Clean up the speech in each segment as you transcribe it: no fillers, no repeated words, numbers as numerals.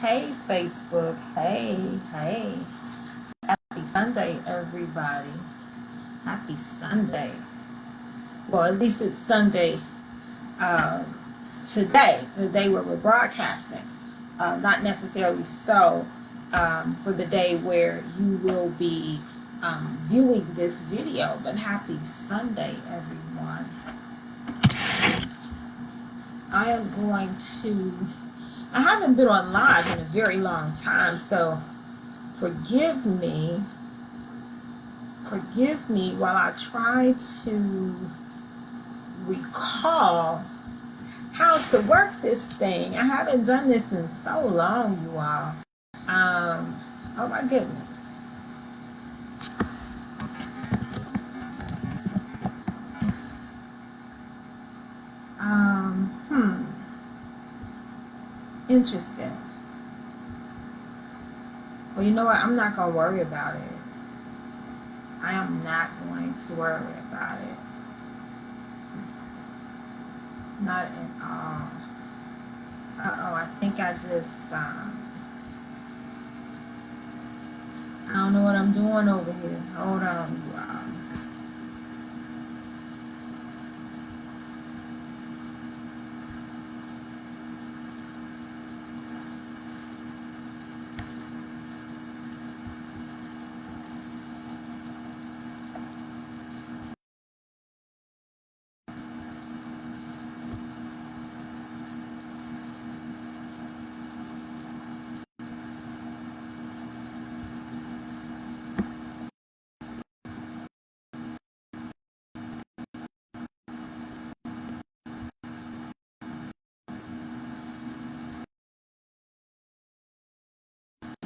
Hey, Facebook. Hey, hey. Happy Sunday, everybody. Happy Sunday. Well, at least it's Sunday um, today, the day where we're broadcasting. Not necessarily so for the day where you will be viewing this video, but happy Sunday, everyone. I am going to, I haven't been on live in a very long time, so forgive me while I try to recall how to work this thing. I haven't done this in so long, you all. Oh my goodness. Interesting. Well, you know what? I'm not going to worry about it. I am not going to worry about it. Not at all. Uh-oh, I think I just, I don't know what I'm doing over here. Hold on, you all.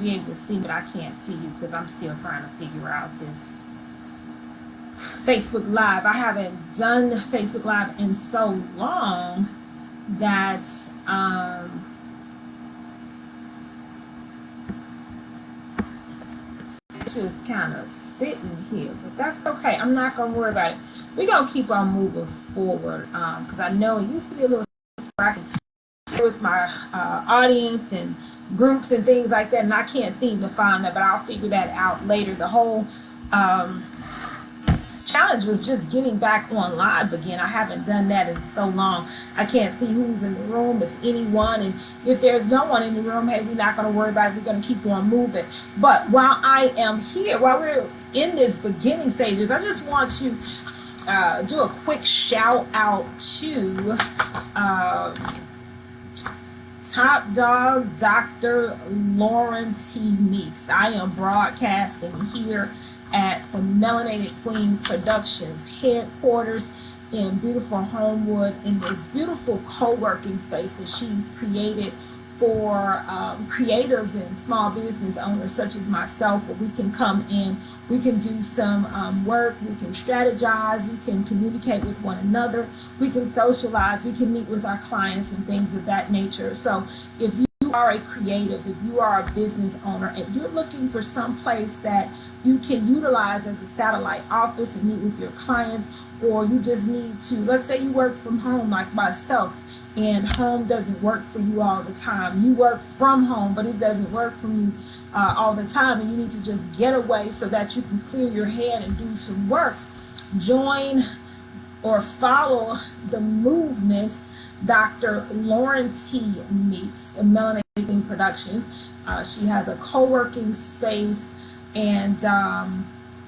Be able to see, but I can't see you because I'm still trying to figure out this Facebook Live. I haven't done Facebook Live in so long that it's just kind of sitting here, but that's okay. I'm not gonna worry about it. We're gonna keep on moving forward because I know it used to be a little scrappy with my audience and groups and things like that, and I can't seem to find that, but I'll figure that out later. The whole challenge was just getting back on live again. I haven't done that in so long. I can't see who's in the room, if anyone, and if there's no one in the room, hey, we're not going to worry about it. We're going to keep on moving. But while I am here, while we're in this beginning stages, I just want to do a quick shout out to Top Dog Dr. Lauren T. Meeks. I am broadcasting here at the Melanated Queen Productions headquarters in beautiful Homewood, in this beautiful co-working space that she's created for creatives and small business owners such as myself, where we can come in, we can do some work, we can strategize, we can communicate with one another, we can socialize, we can meet with our clients and things of that nature. So if you are a creative, if you are a business owner and you're looking for some place that you can utilize as a satellite office and meet with your clients, or you just need to, let's say you work from home like myself, and home doesn't work for you all the time. You work from home, but it doesn't work for you all the time, and you need to just get away so that you can clear your head and do some work. Join or follow the movement Dr. Lauren T. Meeks, the Melanated Productions. She has a co-working space, and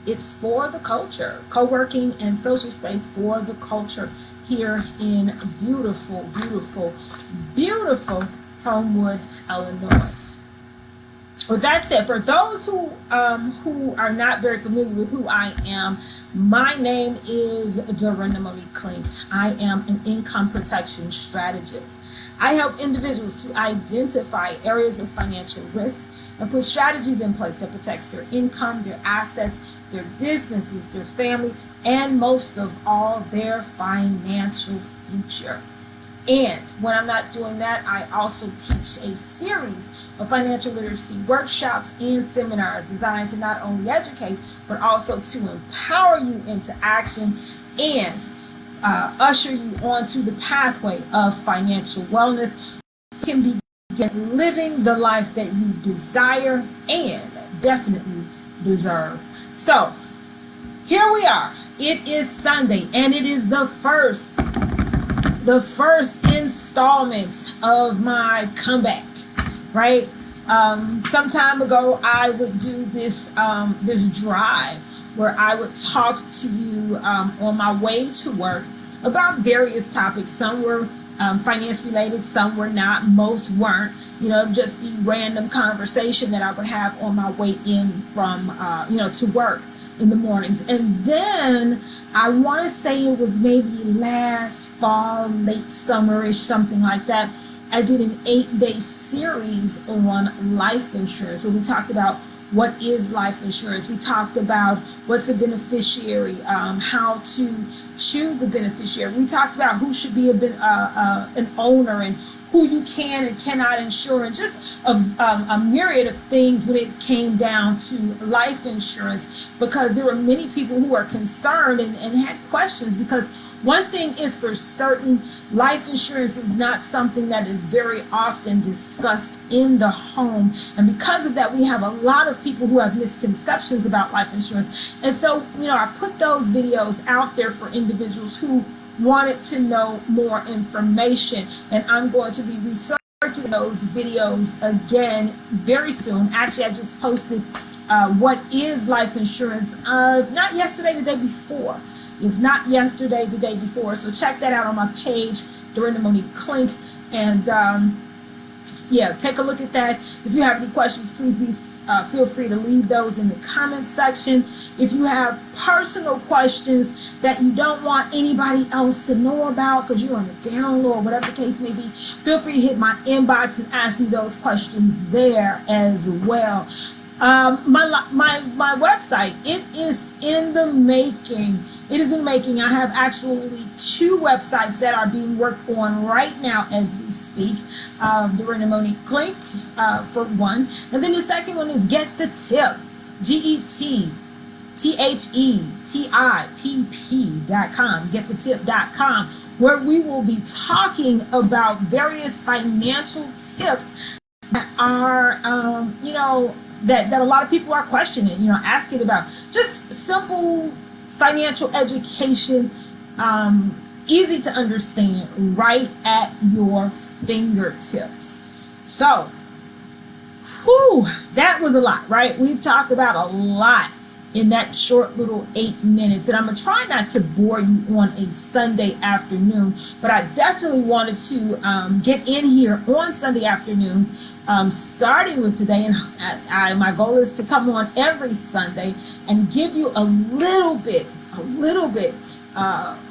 it's for the culture, co-working and social space for the culture here in beautiful, beautiful, beautiful Homewood, Illinois. With that said, for those who are not very familiar with who I am, my name is Dorinda Monique Klink. I am an income protection strategist. I help individuals to identify areas of financial risk and put strategies in place that protects their income, their assets, their businesses, their family, and most of all, their financial future. And when I'm not doing that, I also teach a series of financial literacy workshops and seminars designed to not only educate, but also to empower you into action and usher you onto the pathway of financial wellness. This can begin get living the life that you desire and definitely deserve. So here we are. It is Sunday, and it is the first installment of my comeback, right? Some time ago, I would do this drive where I would talk to you on my way to work about various topics. Some were finance related, some were not, most weren't. Just be random conversation that I would have on my way in from to work in the mornings. And then I want to say it was maybe last fall, late summerish, something like that. I did an 8-day series on life insurance where we talked about what is life insurance. We talked about what's a beneficiary, how to choose a beneficiary. We talked about who should be an owner and who you can and cannot insure, and just a myriad of things when it came down to life insurance, because there were many people who were concerned and had questions. Because one thing is for certain, life insurance is not something that is very often discussed in the home, and because of that we have a lot of people who have misconceptions about life insurance. And so I put those videos out there for individuals who wanted to know more information, and I'm going to be recirculating those videos again very soon. Actually, I just posted what is life insurance, not yesterday, the day before. If not yesterday, the day before. So check that out on my page, Dorinda Monique Klink, and take a look at that. If you have any questions, please feel free to leave those in the comment section. If you have personal questions that you don't want anybody else to know about because you're on the down low or whatever the case may be, feel free to hit my inbox and ask me those questions there as well. My website, it is in the making. It is in the making. I have actually 2 websites that are being worked on right now as we speak. Dorinda Monique Klink for one, and then the second one is Get the Tip, GetTheTip.com, GetTheTip.com, where we will be talking about various financial tips that are that a lot of people are questioning, asking about. Just simple financial education, easy to understand, right at your fingertips. So, that was a lot, right? We've talked about a lot in that short little 8 minutes, and I'm gonna try not to bore you on a Sunday afternoon, but I definitely wanted to get in here on Sunday afternoons, starting with today, and my goal is to come on every Sunday and give you a little bit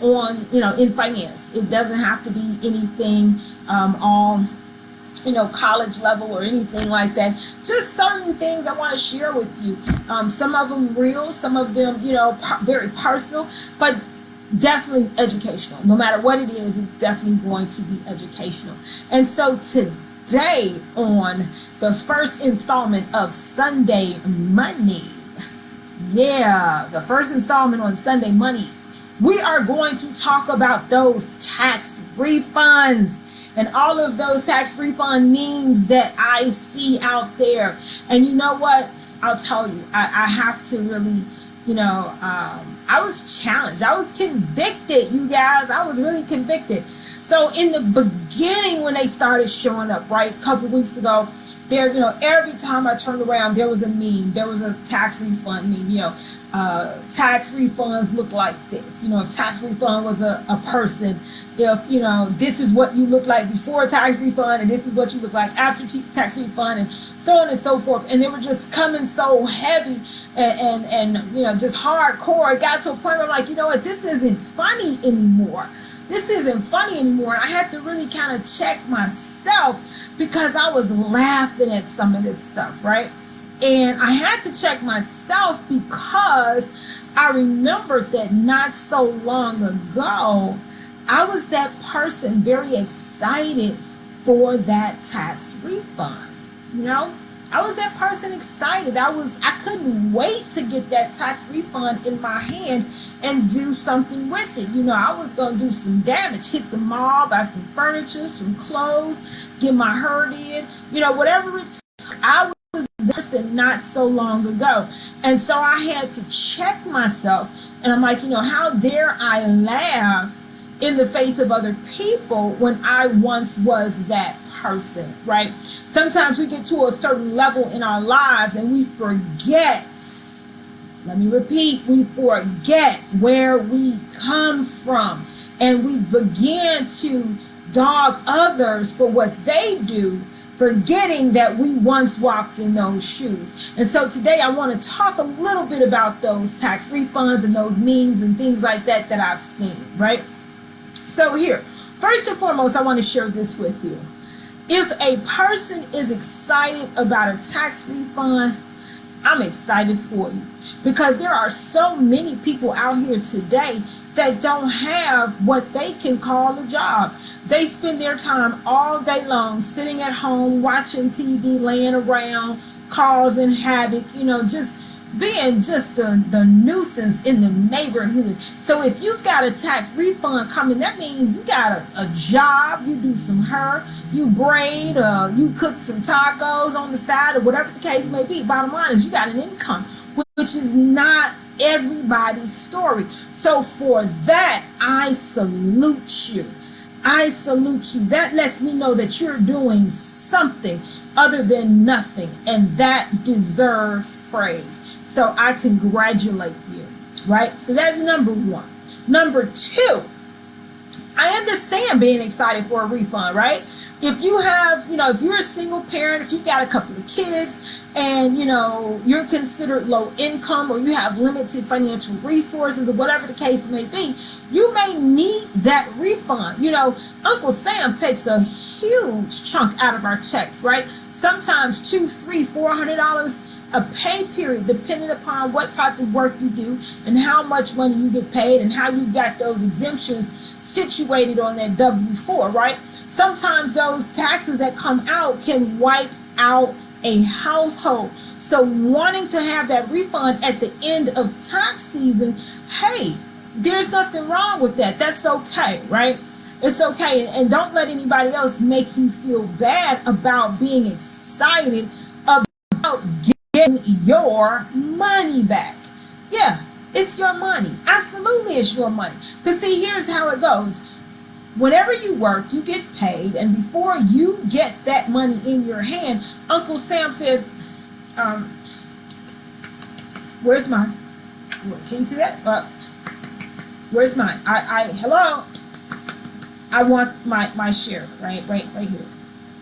on in finance. It doesn't have to be anything all college level or anything like that. Just certain things I want to share with you. Some of them real, some of them very personal, but definitely educational. No matter what it is, it's definitely going to be educational. And so today, on the first installment of Sunday Money, the first installment on Sunday Money, we are going to talk about those tax refunds and all of those tax refund memes that I see out there. And you know what? I'll tell you, I have to really, I was challenged. I was convicted, you guys. I was really convicted. So in the beginning, when they started showing up, right, a couple weeks ago, there, every time I turned around, there was a meme. There was a tax refund meme, tax refunds look like this. If tax refund was a person, if this is what you look like before tax refund, and this is what you look like after tax refund, and so on and so forth. And they were just coming so heavy and just hardcore. It got to a point where I'm like, what, this isn't funny anymore. This isn't funny anymore. And I had to really kind of check myself, because I was laughing at some of this stuff, right? And I had to check myself because I remembered that not so long ago, I was that person very excited for that tax refund. I was that person excited. I couldn't wait to get that tax refund in my hand and do something with it. You know, I was going to do some damage, hit the mall, buy some furniture, some clothes, get my herd in, you know, whatever it took. I was there not so long ago. And so I had to check myself. And I'm like, you know, how dare I laugh in the face of other people when I once was that person, right? Sometimes we get to a certain level in our lives and we forget, let me repeat, we forget where we come from, and we begin to dog others for what they do, forgetting that we once walked in those shoes. And so today I want to talk a little bit about those tax refunds and those memes and things like that that I've seen, right? So here, first and foremost, I want to share this with you. If a person is excited about a tax refund, I'm excited for you, because there are so many people out here today that don't have what they can call a job. They spend their time all day long sitting at home watching TV, laying around, causing havoc, you know, just being just the nuisance in the neighborhood. So if you've got a tax refund coming, that means you got a job, you do some hair, you braid, you cook some tacos on the side, or whatever the case may be. Bottom line is you got an income, which is not everybody's story. So for that, I salute you. I salute you. That lets me know that you're doing something other than nothing, and that deserves praise. So I congratulate you, right? So that's number one. Number two, I understand being excited for a refund, right? If you have, you know, if you're a single parent, if you've got a couple of kids and, you know, you're considered low income, or you have limited financial resources, or whatever the case may be, you may need that refund. You know, Uncle Sam takes a huge chunk out of our checks, right? Sometimes $200, $300, $400 a pay period, depending upon what type of work you do and how much money you get paid and how you got those exemptions situated on that W-4, right? Sometimes those taxes that come out can wipe out a household. So wanting to have that refund at the end of tax season, hey, there's nothing wrong with that. That's okay, right? It's okay. And don't let anybody else make you feel bad about being excited about getting your money back. Yeah, it's your money. Absolutely, it's your money. Because see, here's how it goes. Whenever you work, you get paid, and before you get that money in your hand, Uncle Sam says, where's mine? Can you see that? Where's mine? Hello? I want my share, right here.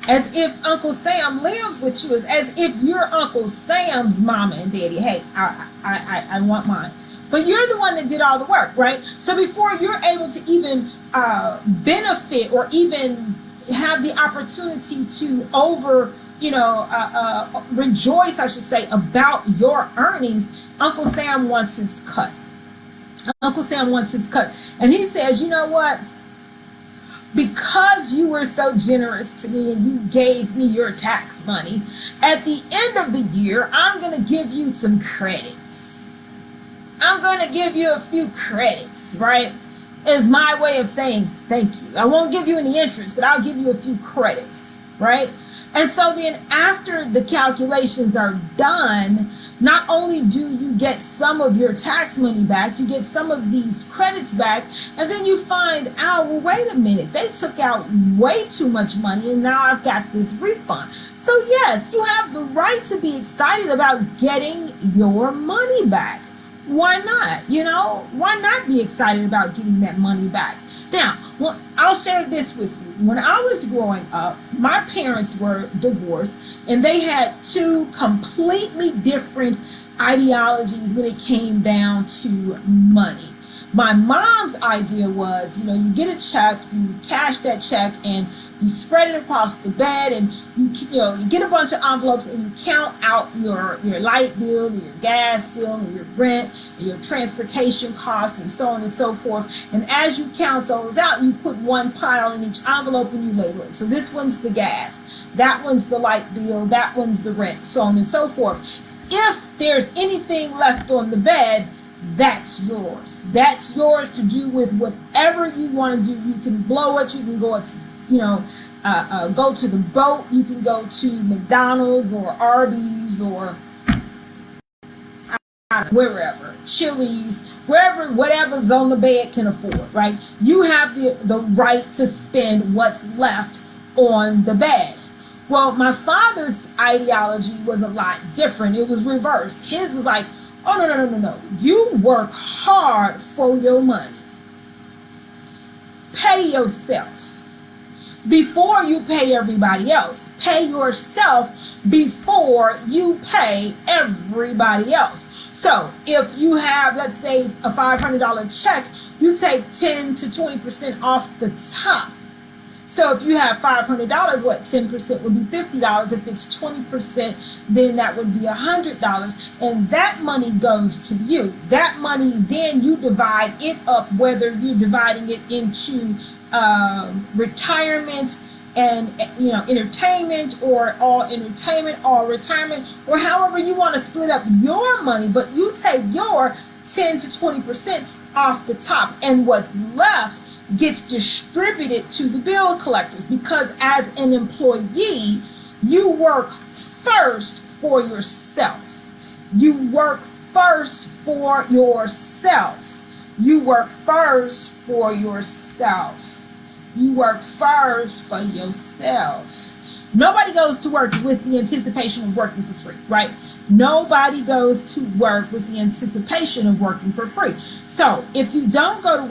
As if Uncle Sam lives with you, as if you're Uncle Sam's mama and daddy. Hey, I want mine. But you're the one that did all the work, right? So before you're able to even benefit or even have the opportunity to rejoice, I should say, about your earnings, Uncle Sam wants his cut. Uncle Sam wants his cut. And he says, you know what? Because you were so generous to me and you gave me your tax money, at the end of the year, I'm going to give you some credits. I'm going to give you a few credits, right? Is my way of saying thank you. I won't give you any interest, but I'll give you a few credits, right? And so then after the calculations are done, not only do you get some of your tax money back, you get some of these credits back, and then you find out, well, wait a minute, they took out way too much money, and now I've got this refund. So yes, you have the right to be excited about getting your money back. Why not? You know, why not be excited about getting that money back? Now, well, I'll share this with you. When I was growing up, my parents were divorced, and they had two completely different ideologies when it came down to money. My mom's idea was, you know, you get a check, you cash that check, and you spread it across the bed, and you get a bunch of envelopes, and you count out your light bill, your gas bill, and your rent, and your transportation costs, and so on and so forth. And as you count those out, you put one pile in each envelope and you label it. So this one's the gas, that one's the light bill, that one's the rent, so on and so forth. If there's anything left on the bed, that's yours. That's yours to do with whatever you want to do. You can blow it. You can go to, go to the boat. You can go to McDonald's or Arby's or wherever, Chili's, wherever, whatever's on the bed can afford, right? You have the right to spend what's left on the bed. Well, my father's ideology was a lot different. It was reversed. His was like, oh, no, no, no, no, no. You work hard for your money. Pay yourself before you pay everybody else. Pay yourself before you pay everybody else. So if you have, let's say, a $500 check, you take 10 to 20% off the top. So if you have $500, what, 10% would be $50. If it's 20%, then that would be $100. And that money goes to you. That money, then you divide it up, whether you're dividing it into retirement and entertainment, or all entertainment, all retirement, or however you want to split up your money. But you take your 10 to 20% off the top, and what's left gets distributed to the bill collectors, because as an employee, you work first for yourself. You work first for yourself. You work first for yourself. You work first for yourself. Nobody goes to work with the anticipation of working for free, right? Nobody goes to work with the anticipation of working for free. So if you don't go to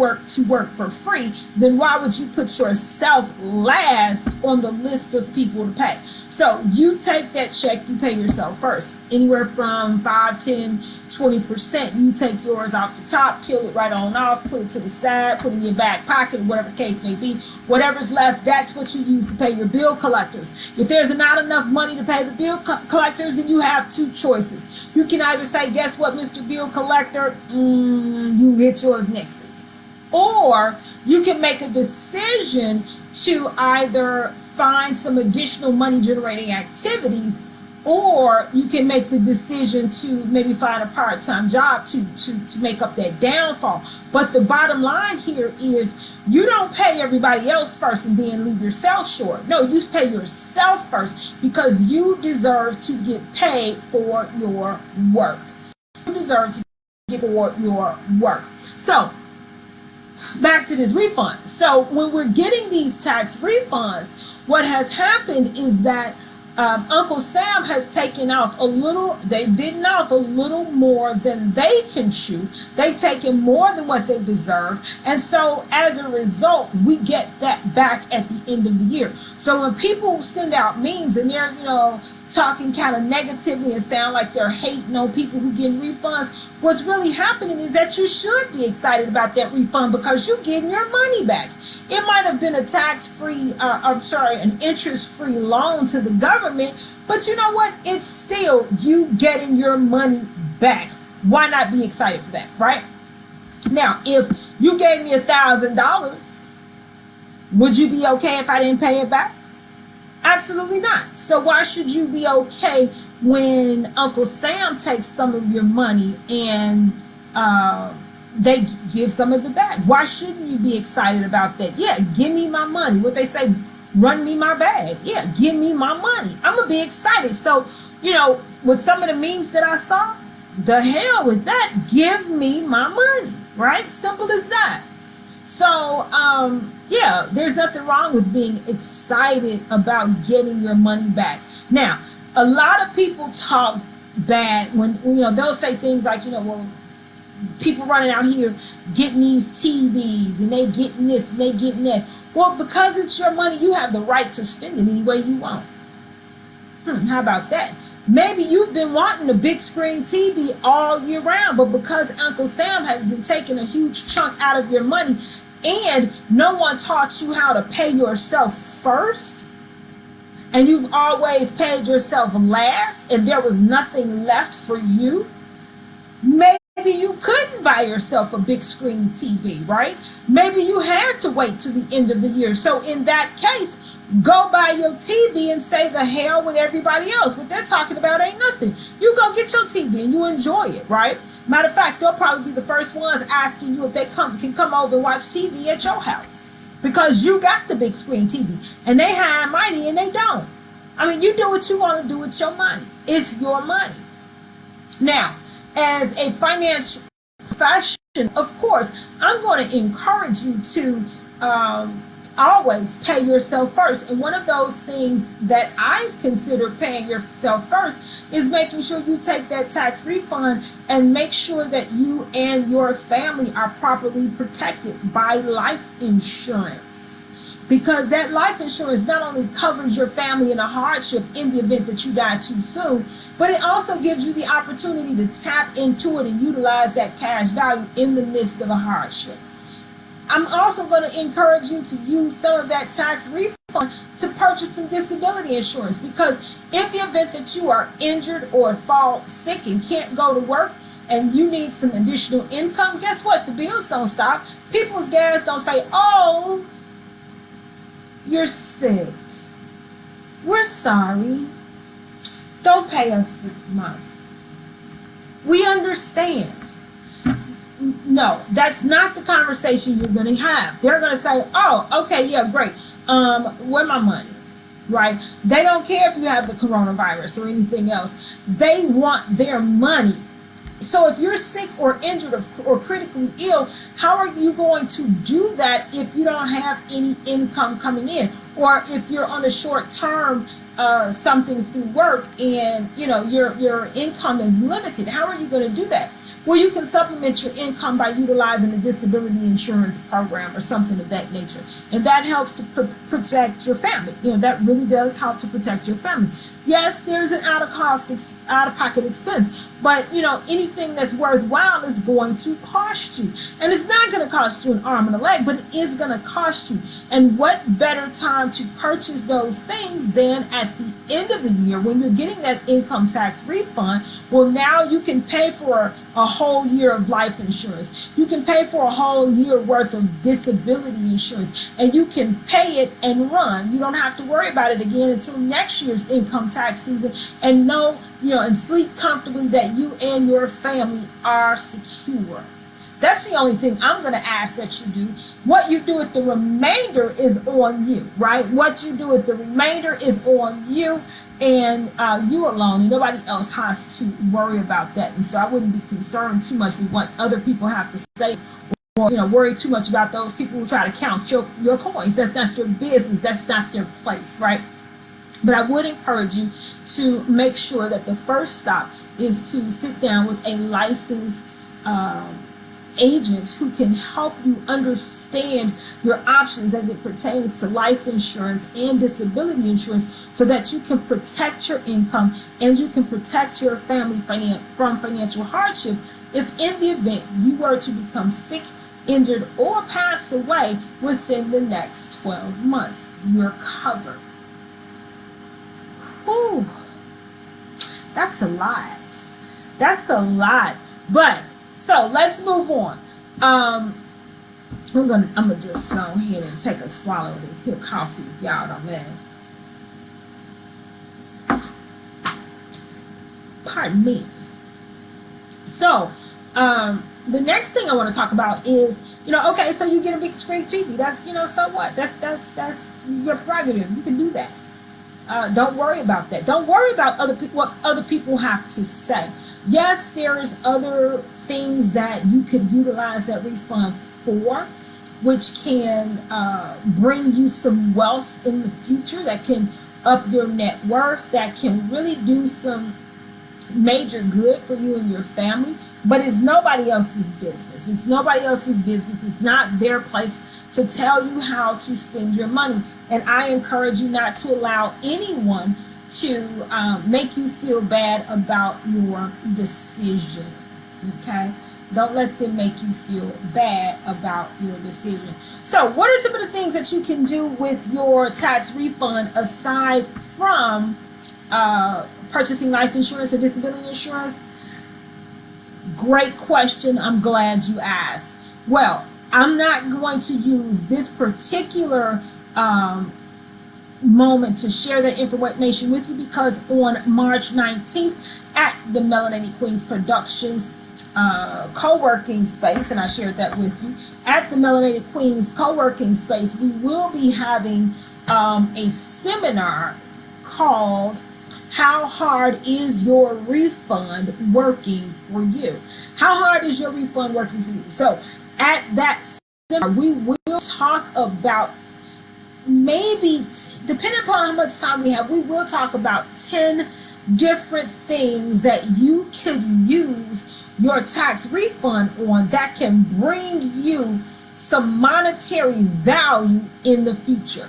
work for free, then why would you put yourself last on the list of people to pay? So you take that check, you pay yourself first. Anywhere from 5, 10, 20%, you take yours off the top, peel it right on off, put it to the side, put it in your back pocket, whatever the case may be. Whatever's left, that's what you use to pay your bill collectors. If there's not enough money to pay the bill collectors, then you have two choices. You can either say, guess what, Mr. Bill Collector, you get yours next week. Or you can make a decision to either find some additional money generating activities, or you can make the decision to maybe find a part-time job to make up that downfall. But the bottom line here is you don't pay everybody else first and then leave yourself short. No, you pay yourself first, because you deserve to get paid for your work. You deserve to get for your work. So back to this refund. So when we're getting these tax refunds, what has happened is that Uncle Sam has taken off they've bitten off a little more than they can chew. They've taken more than what they deserve. And so as a result, we get that back at the end of the year. So when people send out memes and they're, talking kind of negatively and sound like they're hating on people who get refunds, what's really happening is that you should be excited about that refund, because you're getting your money back. It might have been an interest-free loan to the government, but you know what? It's still you getting your money back. Why not be excited for that, right? Now, if you gave me $1,000, would you be okay if I didn't pay it back? Absolutely not. So why should you be okay when Uncle Sam takes some of your money and they give some of it back? Why shouldn't you be excited about that? Yeah, give me my money. What they say, run me my bag. Yeah, give me my money. I'm going to be excited. So, with some of the memes that I saw, the hell with that. Give me my money, right? Simple as that. So, yeah, there's nothing wrong with being excited about getting your money back. Now, a lot of people talk bad when, they'll say things like, well, people running out here getting these TVs and they getting this and they getting that. Well, because it's your money, you have the right to spend it any way you want. How about that? Maybe you've been wanting a big screen TV all year round, but because Uncle Sam has been taking a huge chunk out of your money and no one taught you how to pay yourself first, and you've always paid yourself last, and there was nothing left for you, maybe you couldn't buy yourself a big screen TV, right? Maybe you had to wait to the end of the year. So in that case, go buy your TV and say the hell with everybody else. What they're talking about ain't nothing. You go get your TV and you enjoy it, right? Matter of fact, they'll probably be the first ones asking you if they can come over and watch TV at your house because you got the big screen TV and they high mighty and they don't. I mean, you do what you want to do with your money. It's your money. Now, as a financial professional, of course, I'm going to encourage you to always pay yourself first. And one of those things that I've considered paying yourself first is making sure you take that tax refund and make sure that you and your family are properly protected by life insurance. Because that life insurance not only covers your family in a hardship in the event that you die too soon, but it also gives you the opportunity to tap into it and utilize that cash value in the midst of a hardship. I'm also going to encourage you to use some of that tax refund to purchase some disability insurance, because in the event that you are injured or fall sick and can't go to work and you need some additional income, guess what? The bills don't stop. People's gas don't say, oh, you're sick. We're sorry. Don't pay us this month. We understand. No, that's not the conversation you're going to have. They're going to say, oh, okay, yeah, great. Where my money? Right? They don't care if you have the coronavirus or anything else. They want their money. So if you're sick or injured or critically ill, how are you going to do that if you don't have any income coming in? Or if you're on a short term something through work and your income is limited, how are you going to do that? Well, you can supplement your income by utilizing a disability insurance program or something of that nature. And that helps to protect your family. That really does help to protect your family. Yes, there's an out-of-pocket expense, but anything that's worthwhile is going to cost you. And it's not going to cost you an arm and a leg, but it is going to cost you. And what better time to purchase those things than at the end of the year when you're getting that income tax refund? Well, now you can pay for a whole year of life insurance. You can pay for a whole year worth of disability insurance, and you can pay it and run. You don't have to worry about it again until next year's income tax season, and and sleep comfortably that you and your family are secure. That's the only thing I'm going to ask that you do. What you do with the remainder is on you, right? What you do with the remainder is on you and you alone, and nobody else has to worry about that. And so I wouldn't be concerned too much with what other people have to say, or worry too much about those people who try to count your coins. That's not your business. That's not their place, right? But I would encourage you to make sure that the first stop is to sit down with a licensed agent who can help you understand your options as it pertains to life insurance and disability insurance, so that you can protect your income and you can protect your family from financial hardship if in the event you were to become sick, injured, or pass away within the next 12 months. You're covered. Ooh, that's a lot. That's a lot. But so let's move on. I'm gonna just go ahead and take a swallow of this here coffee if y'all don't mind. Pardon me. So the next thing I want to talk about is, okay, so you get a big screen TV. That's so what? That's your prerogative. You can do that. Don't worry about that. Don't worry about what other people have to say. Yes, there is other things that you could utilize that refund for, which can bring you some wealth in the future, that can up your net worth, that can really do some major good for you and your family. But it's nobody else's business. It's nobody else's business. It's not their place to tell you how to spend your money. And I encourage you not to allow anyone to make you feel bad about your decision. Okay? Don't let them make you feel bad about your decision. So what are some of the things that you can do with your tax refund aside from purchasing life insurance or disability insurance? Great question. I'm glad you asked. Well, I'm not going to use this particular moment to share that information with you, because on March 19th at the Melanated Queen Productions co-working space, and I shared that with you, at the Melanated Queens co-working space, we will be having a seminar called "How Hard Is Your Refund Working for You?" How hard is your refund working for you? So at that seminar, we will talk about maybe, depending upon how much time we have, we will talk about 10 different things that you could use your tax refund on that can bring you some monetary value in the future.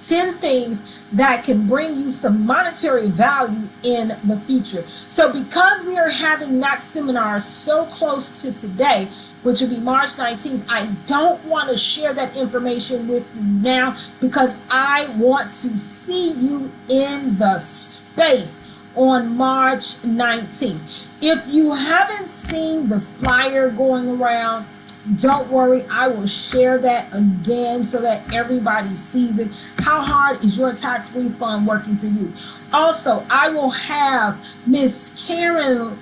10 things that can bring you some monetary value in the future. So because we are having that seminar so close to today, which will be March 19th, I don't want to share that information with you now, because I want to see you in the space on March 19th. If you haven't seen the flyer going around, don't worry, I will share that again so that everybody sees it. How hard is your tax refund working for you? Also, I will have Miss Erica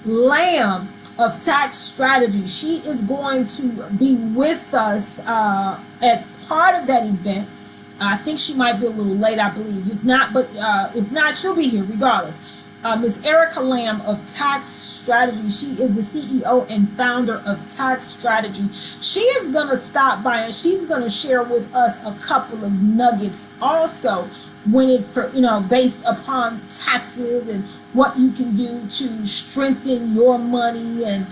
Lamb of Tax Strategy. She is going to be with us at part of that event. I think she might be a little late, I believe. If not, she'll be here regardless. Ms. Erica Lamb of Tax Strategy. She is the CEO and founder of Tax Strategy. She is going to stop by and she's going to share with us a couple of nuggets also, when it, based upon taxes and what you can do to strengthen your money and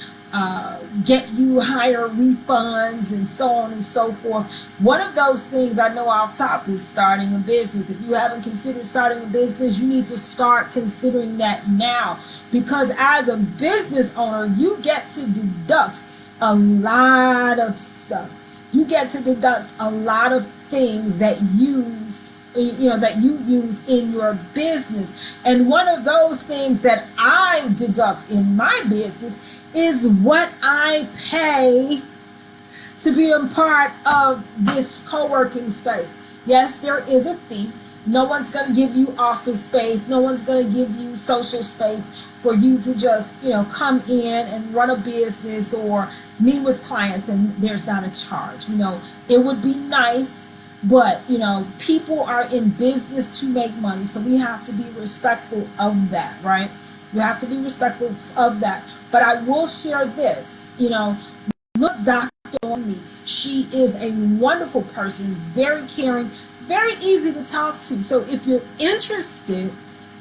get you higher refunds and so on and so forth. One of those things I know off top is starting a business. If you haven't considered starting a business, you need to start considering that now, because as a business owner, you get to deduct a lot of stuff. You get to deduct a lot of things that you use in your business. And one of those things that I deduct in my business is what I pay to be a part of this co-working space. Yes, there is a fee. No one's going to give you office space. No one's going to give you social space for you to just, come in and run a business or meet with clients, and there's not a charge. It would be nice, but, people are in business to make money, so we have to be respectful of that, right? We have to be respectful of that. But I will share this, look, Dr. Meeks, she is a wonderful person, very caring, very easy to talk to. So if you're interested,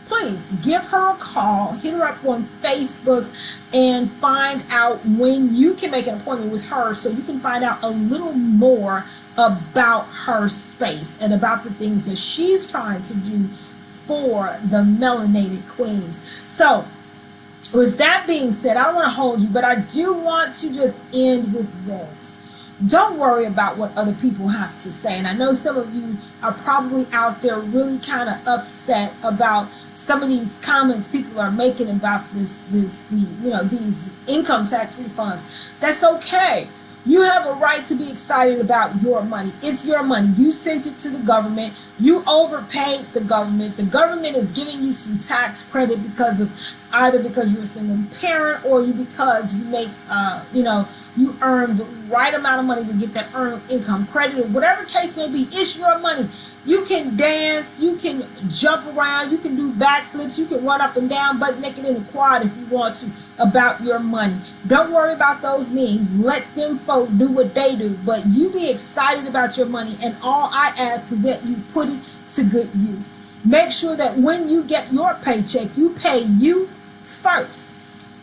please give her a call, hit her up on Facebook, and find out when you can make an appointment with her so you can find out a little more about her space and about the things that she's trying to do for the Melanated Queens. So with that being said, I don't want to hold you, but I do want to just end with this. Don't worry about what other people have to say. And I know some of you are probably out there really kind of upset about some of these comments people are making about these income tax refunds. That's okay. You have a right to be excited about your money. It's your money. You sent it to the government. You overpaid the government. The government is giving you some tax credit because you're a single parent, or because you make, you earn the right amount of money to get that earned income credit, or whatever case may be. It's your money. You can dance, you can jump around, you can do backflips, you can run up and down butt naked in the quad if you want to about your money. Don't worry about those memes. Let them folk do what they do, but you be excited about your money, and all I ask is that you put it to good use. Make sure that when you get your paycheck, you pay you first.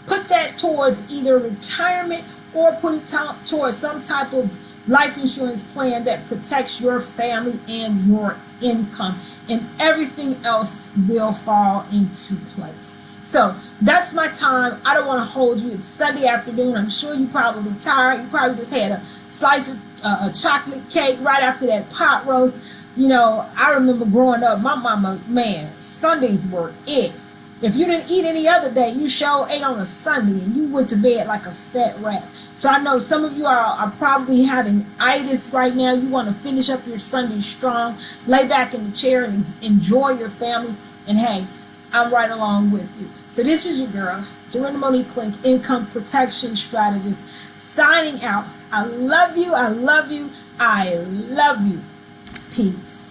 Put that towards either retirement or put it towards some type of life insurance plan that protects your family and your income, and everything else will fall into place. So that's my time. I don't want to hold you. It's Sunday afternoon. I'm sure you're probably tired. You probably just had a slice of a chocolate cake right after that pot roast. I remember growing up, my mama, man, Sundays were it. If you didn't eat any other day, you sure ate on a Sunday and you went to bed like a fat rat. So I know some of you are probably having itis right now. You want to finish up your Sunday strong, lay back in the chair and enjoy your family. And hey, I'm right along with you. So this is your girl, Dorinda Monique Klink, income protection strategist, signing out. I love you. I love you. I love you. Peace.